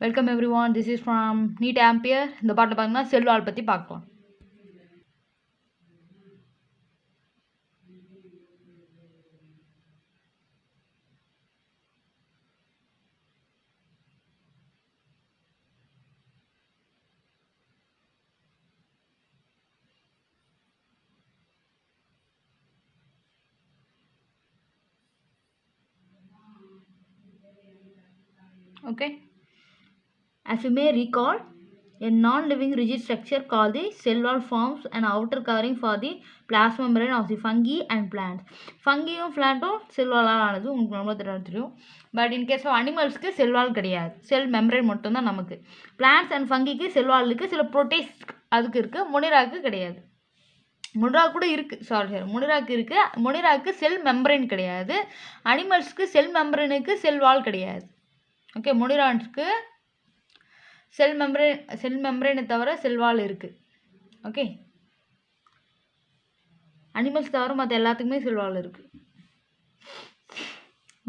Welcome everyone, this is from NEET Ampere. இந்த bottle பார்த்தீங்கன்னா செல் வால் பற்றி பார்க்கலாம். Okay, as you may recall, a non-living rigid structure called the cell wall forms an outer covering for the plasma membrane of the fungi and plants. ஃபங்கியும் பிளான்ட்டும் செல் வாலால் ஆனது உங்களுக்கு ரொம்ப தெரியும். But in case of அனிமல்ஸ்க்கு செல் வால் கிடையாது, செல் membrane மட்டும்தான் நமக்கு. Plants and ஃபங்கிக்கு sell wall இருக்குது, சில ப்ரோட்டேஸ்ட் அதுக்கு இருக்குது, மொனிராக்கு கிடையாது. மொனிரா கூட இருக்குது, சாரி மொனிராக்கு இருக்குது. மொனிராக்கு செல் மெம்பரேன் கிடையாது. அனிமல்ஸ்க்கு செல் மெம்பரேனுக்கு செல் வால் கிடையாது. ஓகே, மொனிரான்ஸ்க்கு செல் மெம்பரேனை தவிர செல் வால் இருக்குது. ஓகே, அனிமல்ஸ் தவிர மற்ற எல்லாத்துக்குமே செல் வால் இருக்குது.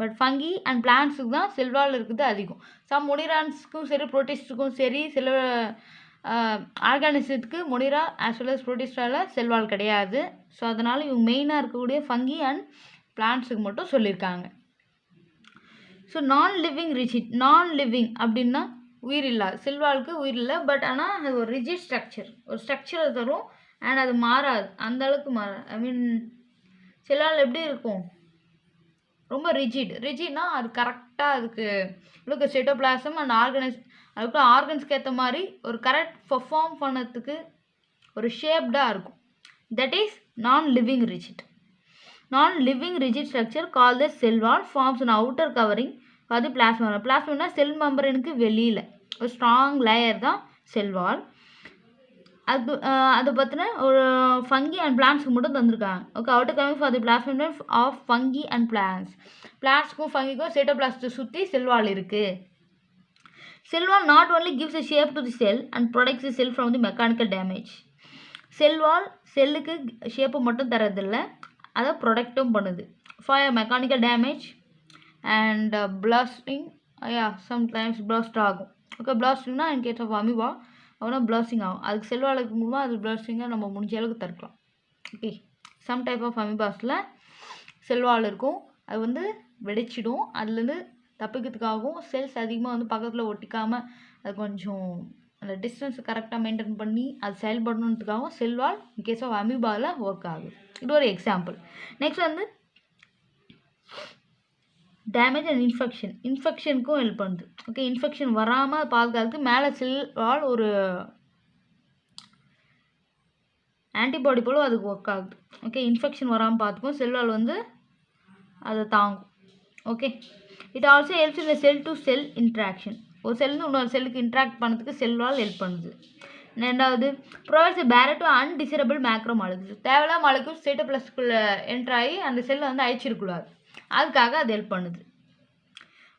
பட் ஃபங்கி அண்ட் பிளான்ட்ஸுக்கு தான் செல் வால் இருக்குது அதிகம். சம் மொனிரான்ஸுக்கும் சரி ப்ரோட்டிஸ்ட்டுக்கும் சரி சில ஆர்கானிசத்துக்கு மொனிரா ஆஸ் வெல் அஸ் ப்ரோட்டிஸ்டால் செல் வால் கிடையாது. ஸோ அதனால் இவங்க மெயினாக இருக்கக்கூடிய ஃபங்கி அண்ட் பிளான்ட்ஸுக்கு மட்டும் சொல்லியிருக்காங்க. ஸோ நான் லிவிங் அப்படின்னா உயிர் இல்லா, செல்வாளுக்கு உயிர் இல்லை. பட் ஆனால் அது ஒரு ரிஜிட் ஸ்ட்ரக்சர், ஒரு ஸ்ட்ரக்சரை தரும் அண்ட் அது மாறாது, அந்த அளவுக்கு மாறாது. ஐ மீன் செல்வால் எப்படி இருக்கும், ரொம்ப ரிஜிட்னா அது கரெக்டாக அதுக்கு சைட்டோபிளாசம் அண்ட் அதுக்கு ஆர்கன்ஸ்க்கு ஏற்ற மாதிரி ஒரு கரெக்ட் பர்ஃபார்ம் பண்ணதுக்கு ஒரு ஷேப்டாக இருக்கும். தட் இஸ் நான் living rigid structure called the cell wall forms an outer covering for the plasma. பிளாஸ்மானா செல் மெம்பரனுக்கு வெளியில் ஒரு ஸ்ட்ராங் லேயர் தான் செல் வால். அதை பற்றின ஒரு ஃபங்கி அண்ட் பிளான்ட்ஸ்க்கு மட்டும் தந்திருக்காங்க. Okay, outer covering for the plasma of fungi and பிளான்ட்ஸ்க்கும் ஃபங்கிக்கும் சைட்டோபிளாஸ்ட்டை சுற்றி செல் வால் இருக்குது. Cell wall not only gives a shape to the cell and protects the cell from the mechanical damage. Cell wall செல்லுக்கு shape மட்டும் தரதில்லை, அதை ப்ரொடெக்டும் பண்ணுது for mechanical damage and blasting. Sometimes blast ஆகும். ஓகே, பிளாஸ்டிங்னா in case of amoeba அப்படின்னா blasting ஆகும். அதுக்கு செல்வாளுக்கு மூலமாக அது பிளாஸ்டிங்காக நம்ம முடிஞ்ச அளவுக்கு தடுக்கலாம். ஓகே, சம் டைப் ஆஃப் அமீபாஸில் செல்வால் இருக்கும், அது வெடிச்சிடும். அதுலேருந்து தப்பிக்கிறதுக்காகவும் செல்ஸ் அதிகமாக பக்கத்தில் ஒட்டிக்காமல் அது கொஞ்சம் அந்த டிஸ்டன்ஸ் கரெக்டாக மெயின்டைன் பண்ணி அது செயல்படணுன்றதுக்காகவும் செல்வால் இன் கேஸ் ஆஃப் அமீபாவில் ஒர்க் ஆகுது. இது ஒரு எக்ஸாம்பிள். நெக்ஸ்ட் டேமேஜ் அண்ட் இன்ஃபெக்ஷனுக்கும் ஹெல்ப் பண்ணுது. ஓகே, இன்ஃபெக்ஷன் வராமல் பாதுகாத்துக்கு மேலே செல்வால் ஒரு ஆன்டிபாடி போல் அதுக்கு ஒர்க் ஆகுது. ஓகே, இன்ஃபெக்ஷன் வராமல் பார்த்துக்கும் செல்வால் அதை தாங்கும். Okay, it also helps in the sell to sell interaction. ஒரு செல்லுன்னு இன்னொரு செல்லுக்கு இன்ட்ராக்ட் பண்ணுறதுக்கு செல்வால் ஹெல்ப் பண்ணுது. ரெண்டாவது, provides a barrier to undesirable macro molecules. தேவையில்லாத மாலிகுல்ஸ் சைட்டோபிளாஸ்டுக்குள்ளே என்ட்ராகி அந்த செல்லை அழிச்சிடக்கூடாது, அதுக்காக அது ஹெல்ப் பண்ணுது.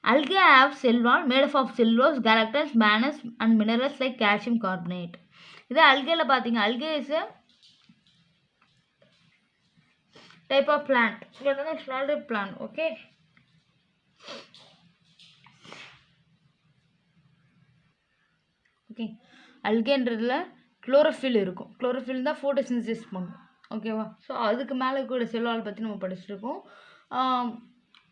Algae have cell wall made up of cellulose, galactans, mannans and minerals like calcium carbonate. இது அல்கேல பார்த்தீங்க, algae is a type of plant. Okay, okay, அல்கேன்றதுல chlorophyll இருக்கும். குளோரோஃபில் தான் ஃபோட்டோசிந்தசிஸ் பண்ணும். ஓகேவா, ஸோ அதுக்கு மேலே கூட செல்வால் பற்றி நம்ம படிச்சிருக்கோம்.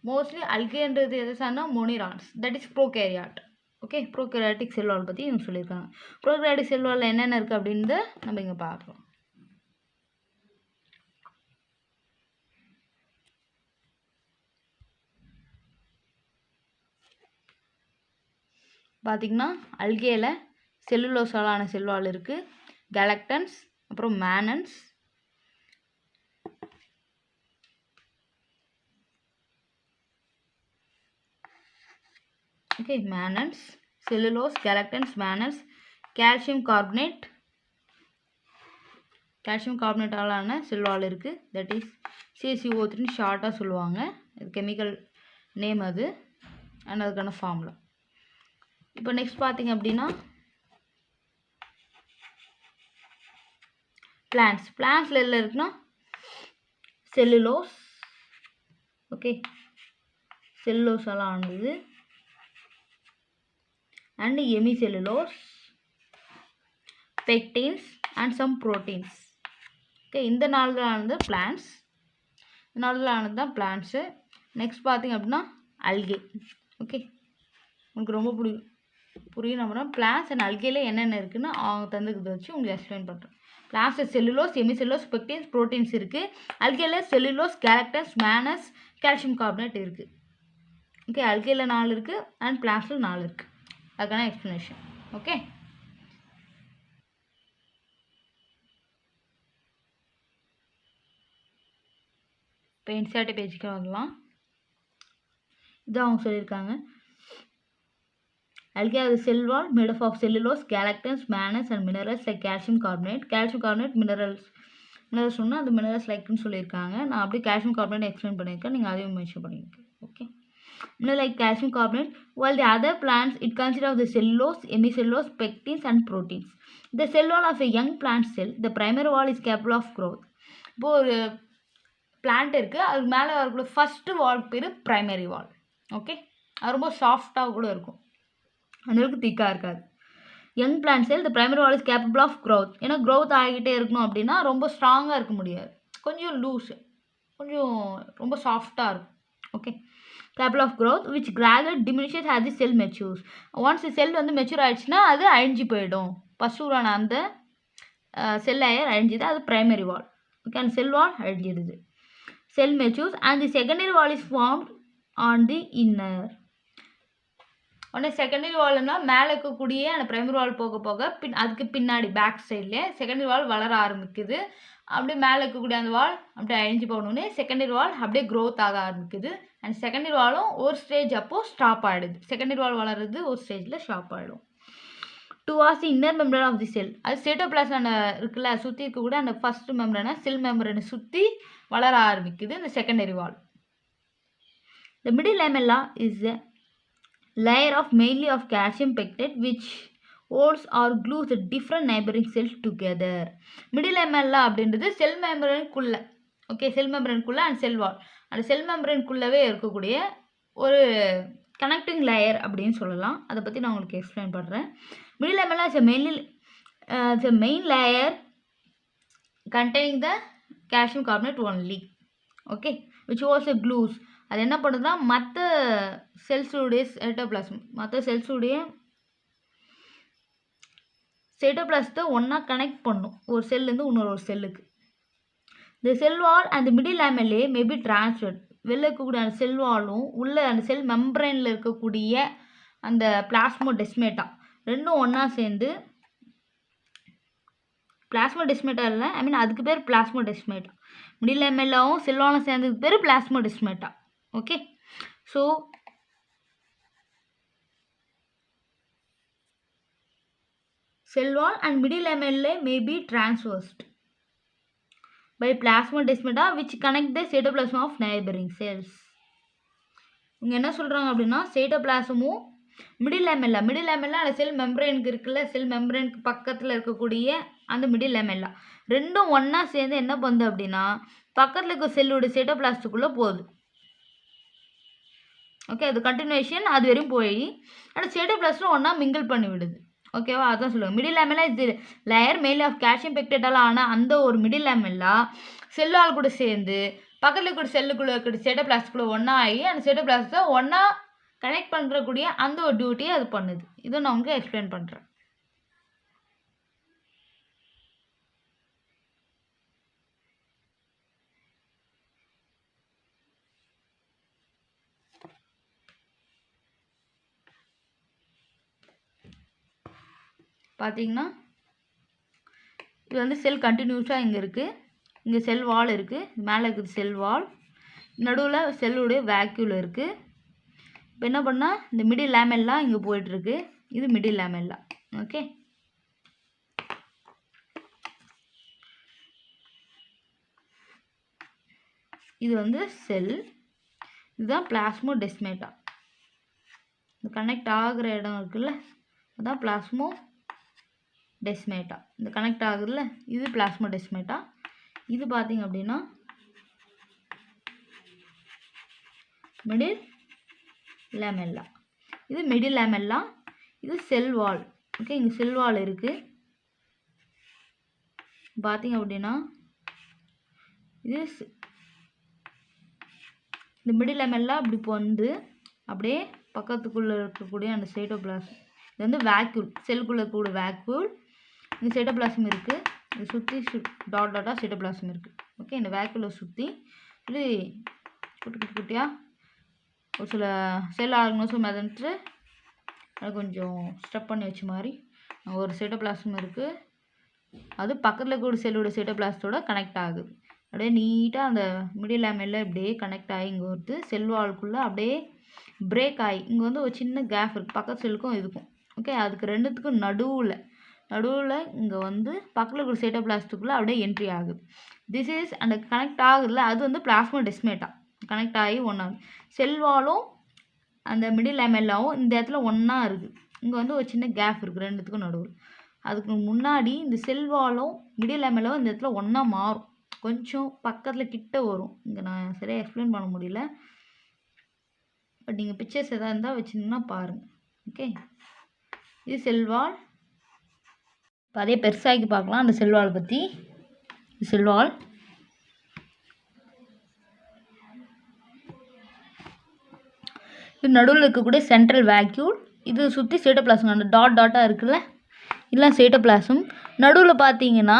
மோஸ்ட்லி அல்கேன்றது எது சார்னா monerans, that is prokaryote. Okay, prokaryotic cell wall பற்றி இவங்க சொல்லியிருக்காங்க. ப்ரோகேரியாட்டிக் செல்வாலில் என்னென்ன இருக்குது அப்படின்றத நம்ம இங்கே பார்க்கலாம். பார்த்திங்கன்னா அல்கேல செல்லுலோஸாலான செல்வால் இருக்குது, கேலக்டன்ஸ், அப்புறம் Menon's, okay, Menon's, cellulose, கேலக்டன்ஸ், Menon's, calcium கார்பனேட்டாலான cell wall இருக்குது. தட் இஸ் CaCO3 ஷார்ட்டாக சொல்லுவாங்க. இது கெமிக்கல் நேம் அது அண்ட் அதுக்கான ஃபார்முலா. இப்போ நெக்ஸ்ட் பார்த்தீங்க அப்படின்னா பிளான்ட்ஸில் எல்லாம் இருக்குன்னா செல்லுலோஸ். ஓகே, செல்லுலோஸால் ஆனது. and hemicellulose, pectins and some proteins. Okay, இந்த நாலுலானது plants. நாலுலானது தான் plants. நெக்ஸ்ட் பார்த்திங்க அப்படின்னா algae. ஓகே, உங்களுக்கு ரொம்ப புரியும் நம்புறேன். பிளான்ஸ் அண்ட் அல்கேல என்னென்ன இருக்குன்னு அவங்க தந்துக்கிறத வச்சு உங்களுக்கு எக்ஸ்பிளைன் பண்ணுறேன். பிளான்ஸில் செல்லுலோஸ், ஹெமிசெல்லுலோஸ், பெக்டின்ஸ், ப்ரோட்டீன்ஸ் இருக்குது. அல்கேல cellulose, galactans, mannans, calcium carbonate இருக்குது. ஓகே, அல்கேல 4 இருக்குது அண்ட் பிளான்ஸில் 4 இருக்குது. அதுக்கான எக்ஸ்ப்ளனேஷன். ஓகே, இப்போ இன்சர்ட் பேஜுக்கு வரலாம். இதான் அவங்க சொல்லியிருக்காங்க. Algae are the cell wall made up of cellulose, galactans, mannans and minerals like calcium carbonate. Calcium carbonate minerals சொன்னால் அது மினரல்ஸ் லைக்னு சொல்லியிருக்காங்க. நான் அப்படியே கால்சியம் கார்பனேட் எக்ஸ்பிளைன் பண்ணியிருக்கேன். நீங்கள் அதையும் மென்ஷன் பண்ணியிருக்கேன். Okay, mineral like calcium carbonate. While the other plants, it consists of the cellulose, hemicellulose, pectins and proteins. The cell wall of a young plant cell, the primary wall is capable of growth. இப்போ ஒரு plant இருக்குது, அதுக்கு மேலே வரக்கூடிய first வால் பேர் primary வால். Okay, அது ரொம்ப சாஃப்டாக கூட இருக்கும், அந்தளவுக்கு திக்காக இருக்காது. Young plant cell the primary wall is capable of growth. ஏன்னா க்ரோத் ஆகிக்கிட்டே இருக்கணும் அப்படின்னா ரொம்ப ஸ்ட்ராங்காக இருக்க முடியாது, கொஞ்சம் லூஸு, கொஞ்சம் ரொம்ப சாஃப்டாக இருக்கும். Okay, capable of growth which gradual diminishes as the cell matures. Once cell வந்து மெச்சூர் ஆகிடுச்சுன்னா அது அழிஞ்சு போயிடும். பசுரான அந்த செல் லேயர் அழிஞ்சுது, அது பிரைமரி வால். ஓகே, அந்த செல் வால் அழிஞ்சிடுது. Cell matures and the secondary wall is formed on the inner. உடனே செகண்டரி வால்னா மேலே இருக்கக்கூடிய அந்த பிரைமரி வால் போக போக அதுக்கு பின்னாடி பேக் சைட்லேயே செகண்டரி வால் வளர ஆரம்பிக்குது. அப்படியே மேலே இருக்கக்கூடிய அந்த வால் அப்படியே அழிஞ்சு போகணுன்னே செகண்டரி வால் அப்படியே க்ரோத் ஆக ஆரம்பிக்குது. அண்ட் செகண்டரி வாலும் ஒரு ஸ்டேஜ் அப்போது ஸ்டாப் ஆகிடுது. செகண்டரி வால் வளருது ஒரு ஸ்டேஜில் ஸ்டாப் ஆகிடும். Towards the inner membrane of the cell, அது சைட்டோபிளாசம் இருக்குல்ல சுற்றி இருக்கக்கூடிய அந்த ஃபர்ஸ்ட் மெம்பரேனை செல் மெம்பரேனை சுற்றி வளர ஆரம்பிக்குது இந்த secondary wall. The middle லேமெல்லா is a layer of mainly of calcium pectate which holds or glues the different neighboring cells together. Middle லேமெல்லா அப்படின்றது செல் மெம்பரேனுக்குள்ளே. ஓகே, செல் மெம்பரேனுக்குள்ளே அண்ட் செல் வால், அந்த செல் மெம்பரேனுக்குள்ளவே இருக்கக்கூடிய ஒரு கனெக்டிங் லேயர் அப்படின்னு சொல்லலாம். அதை பற்றி நான் உங்களுக்கு எக்ஸ்பிளைன் பண்ணுறேன். Middle லேமெல்லா is a main layer containing the calcium carbonate only. Okay, which holds the glues. அது என்ன பண்ணுதுன்னா மற்ற செல்ஸுடைய சைட்டோபிளாசத்தை ஒன்றா கனெக்ட் பண்ணும் ஒரு செல்லேருந்து இன்னொரு செல்லுக்கு. இந்த cell wall and middle lamellae maybe transferred. வெளில இருக்கக்கூடிய அந்த செல் வாலும் உள்ள அந்த செல் மெம்பரேனில் இருக்கக்கூடிய அந்த பிளாஸ்மோடெஸ்மேட்டா ரெண்டும் ஒன்றா சேர்ந்து, பிளாஸ்மோடெஸ்மேட்டா இல்லை, ஐ மீன் அதுக்கு பேர் பிளாஸ்மோடெஸ்மேட்டா. மிடில் லேமெல்லாவும் செல் வாலும் சேர்ந்ததுக்கு பேர் பிளாஸ்மோடெஸ்மேட்டா. Okay, so cell wall and middle lamellae may be traversed by plasmodesmata which connect the cytoplasm of neighboring cells. இங்கே என்ன சொல்கிறாங்க அப்படின்னா சைட்டோபிளாசமும் மிடில் லேமெல்லா அந்த செல் மெம்பரேனுக்கு இருக்குல்ல, செல் மெம்பரேனுக்கு பக்கத்தில் இருக்கக்கூடிய அந்த மிடில் லேமெல்லா ரெண்டும் ஒன்றா சேர்ந்து என்ன பண்ணுது அப்படின்னா பக்கத்தில் இருக்க செல்லுடைய சைட்டோபிளாசத்துக்குள்ளே போகுது. ஓகே, அது கண்டினியூஷன் அது வரையும் போய் ஆனால் சைட்டோபிளாஸ்டும் ஒன்றா மிங்கிள் பண்ணி விடுது. ஓகேவா, அதான் சொல்லுவாங்க. மிடில் லேமெல்லா இது லேயர் மெயின்லி ஆஃப் கால்சியம் பெக்டேட்டால் ஆனால் அந்த ஒரு மிடில் லேமெல்லா செல்லால் கூட சேர்ந்து பக்கத்தில் இருக்கிற செல்லுக்குள்ளே இருக்கிற சைட்டோபிளாஸ்டுக்குள்ளே ஒன்றா ஆகி அந்த சைட்டோபிளாஸ்ட்டை ஒன்றா கனெக்ட் பண்ணுறக்கூடிய அந்த ஒரு டியூட்டியை அது பண்ணுது. இதை நான் உங்களுக்கு எக்ஸ்பிளைன் பண்ணுறேன். பார்த்தீங்கன்னா இது வந்து செல் கண்டினியூஸாக இங்கே இருக்குது, இங்கே செல் வால் இருக்குது, மேலே இருக்குது செல் வால், நடுவில் செல்லுடைய வேக்யூல் இருக்குது. இப்போ என்ன பண்ணால் இந்த மிடில் லேமெல்லா இங்கே போயிட்டுருக்கு, இது மிடில் லேமெல்லா. ஓகே, இது வந்து செல், இதுதான் பிளாஸ்மோடெஸ்மேட்டா. இந்த கனெக்ட் ஆகிற இடம் இருக்குல்ல அதுதான் பிளாஸ்மோடெஸ்மேட்டா. இந்த கனெக்ட் ஆகுதுல்ல இது பிளாஸ்மோடெஸ்மேட்டா. இது பார்த்தீங்க அப்படின்னா மிடில் லேமெல்லா. இது மிடில் லேமெல்லா, இது செல் வால். ஓகே, இங்கே செல் வால் இருக்குது. பார்த்தீங்க அப்படின்னா இது இந்த மிடில் லேமெல்லாம் இப்படி வந்து அப்படியே பக்கத்துக்குள்ளே இருக்கக்கூடிய அந்த சைட்டோபிளாசம். இது வந்து வேக்யூல், செல்லுக்குள்ளே இருக்கக்கூடிய வேக்யூல். இங்கே சைட்டோபிளாசம் இருக்குது. இதை சுற்றி டாட் டாட்டாக சைட்டோபிளாசம் இருக்குது. ஓகே, இந்த வேக்யூலை சுற்றி இது குட்டியாக ஒரு சில செல் ஆர்கனோஸும் மிதந்துட்டு அதை கொஞ்சம் ஸ்டெப் பண்ணி வச்ச மாதிரி ஒரு சைட்டோபிளாசம் இருக்குது. அது பக்கத்தில் கூட செல்லோட சைட்டோபிளாசத்தோட கனெக்ட் ஆகுது. அப்படியே நீட்டாக அந்த மிடில் லேமெல்ல இப்படியே கனெக்ட் ஆகி இங்கே வருது. செல் வால்குள்ளே அப்படியே பிரேக் ஆகி இங்கே வந்து ஒரு சின்ன கேப் இருக்குது பக்கத்து செல்லுக்கும் இதுக்கும். ஓகே, அதுக்கு ரெண்டுத்துக்கும் நடுவில் இங்கே வந்து பக்கத்தில் இருக்கிற சைட்டோபிளாஸ்ட்டுக்குள்ளே அப்படியே என்ட்ரி ஆகுது. திஸ் இஸ் அந்த கனெக்ட் ஆகுதுல, அது வந்து பிளாஸ்மோடெஸ்மேட்டா கனெக்ட் ஆகி ஒன்றாகுது. செல்வாலும் அந்த மிடில் லேமெல்லாவும் இந்த இடத்துல ஒன்றா இருக்குது. இங்கே வந்து ஒரு சின்ன கேப் இருக்குது ரெண்டுத்துக்கும் நடுவில். அதுக்கு முன்னாடி இந்த செல்வாலும் மிடில் லேமெல்லாவும் இந்த இடத்துல ஒன்றா மாறும். கொஞ்சம் பக்கத்தில் கிட்ட வரும். இங்கே நான் சரியாக எக்ஸ்பிளைன் பண்ண முடியல, பட் நீங்கள் பிக்சர்ஸ் எதாவது இருந்தால் வச்சுருந்தீங்கன்னா பாருங்கள். ஓகே, இது செல்வால். இப்போ அதே பெருசாகி பார்க்கலாம் அந்த செல்வால் பற்றி. செல்வால் இது நடுவில் இருக்கக்கூடிய சென்ட்ரல் வேக்யூல். இது சுற்றி சைட்டோபிளாசம் அந்த டாட் டாட்டாக இருக்குல்ல, இல்லை சைட்டோபிளாசம். நடுவில் பார்த்தீங்கன்னா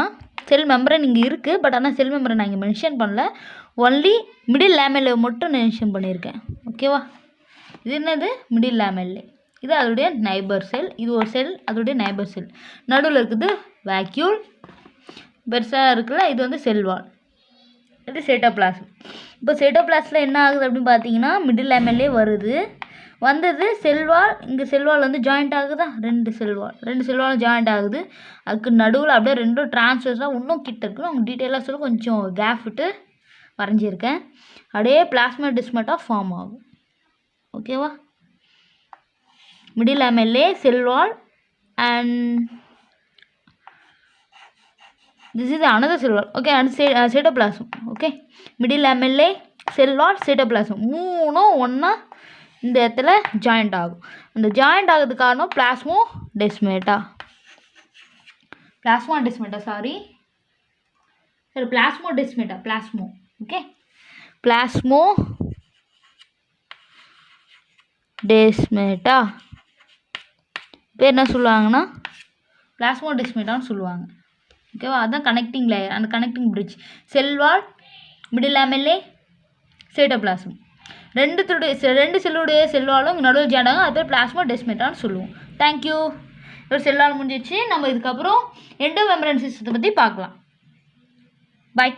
செல் மெம்பரன் இங்கே இருக்குது, பட் ஆனால் செல் மெம்பரை நான் இங்கே மென்ஷன் பண்ணல. ஒன்லி மிடில் லேமெல்லை மட்டும் மென்ஷன் பண்ணியிருக்கேன். ஓகேவா, இது என்னது மிடில் லேமெல்லே. இது அதோடைய நைபர் செல். இது ஒரு செல், அதோடைய நைபர் செல். நடுவில் இருக்குது வேக்யூல் பெருசாக இருக்குல்ல, இது வந்து செல்வால். இது சைட்டோபிளாசம். இப்போ சைட்டோபிளாஸில் என்ன ஆகுது அப்படின்னு பார்த்தீங்கன்னா மிடில் லேமெல்லே வருது. வந்தது செல்வால். இங்கே செல்வால் வந்து ஜாயிண்ட் ஆகுதா, ரெண்டு செல்வாலும் ஜாயிண்ட் ஆகுது. அதுக்கு நடுவில் அப்படியே ரெண்டும் டிரான்ஸ்வர்ஸாக இன்னும் கிட்ட இருக்குது. அவங்க டீட்டெயிலாக சொல்ல கொஞ்சம் கேப் விட்டு வரைஞ்சிருக்கேன். அப்படியே பிளாஸ்மோடெஸ்மாட்டா ஃபார்ம் ஆகும். ஓகேவா, middle lamellae, cell wall and this is another cell wall. Okay, and cytoplasm. Okay, middle lamellae, cell wall, cytoplasm மூணும் ஒன்றா இந்த இடத்துல ஜாயிண்ட் ஆகும். அந்த ஜாயிண்ட் ஆகுது காரணம் plasmodesmata. Sorry plasmodesmata. Okay, plasmodesmata பேர் என்ன சொல்லுவாங்கன்னா பிளாஸ்மோடெஸ்மாட்டான்னு சொல்லுவாங்க. ஓகேவா, அதுதான் கனெக்டிங் லேயர், அந்த connecting bridge. Cell wall, middle lamellae, cytoplasm ரெண்டு செல்லுடைய செல்வாலும் நடுவில் ஜாயிண்ட் ஆகும். அது பேர் பிளாஸ்மோடெஸ்மாட்டான்னு சொல்லுவோம். தேங்க்யூ. ஒரு செல்லால் முடிஞ்சிச்சு. நம்ம இதுக்கப்புறம் எண்டோமெம்பரேன் சிஸ்டத்தை பற்றி பார்க்கலாம். பாய்.